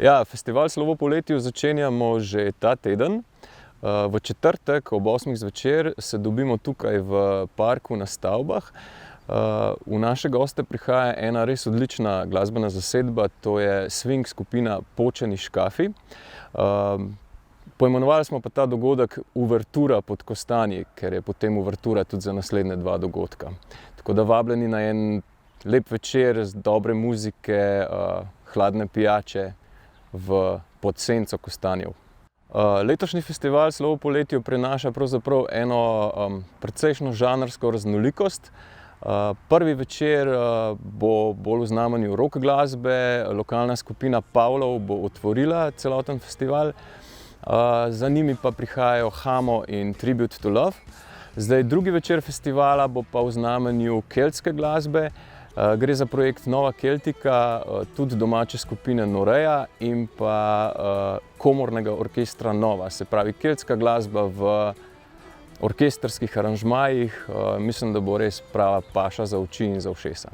Ja, festival Slovo poletju začenjamo že ta teden. V četrtek ob 8. zvečer se dobimo tukaj v parku na Stavbah. V naše goste prihaja ena res odlična glasbena zasedba, to je swing skupina Počeni škafi. Poimenovali smo pa ta dogodek Uvertura pod kostanji, ker je potem uvertura tudi za naslednje dva dogodka. Tako da vabljeni na en lep večer z dobre muzike, hladne pijače pod senco kostanjev. Letošnji festival Slovo poletju prinaša pravzaprav eno precejšnjo žanrsko raznolikost. Prvi večer bo bolj v znamenju rock glasbe, lokalna skupina Pavlov bo otvorila celoten festival. Za njimi pa prihajajo Hamo in Tribute to Love. Zdaj, drugi večer festivala bo pa v znamenju keltske glasbe. Gre za projekt Nova Keltika, tudi domače skupine Noreja in pa komornega orkestra Nova. Se pravi, keltska glasba v orkestrskih aranžmajih. Mislim, da bo res prava paša za oči in za ušesa.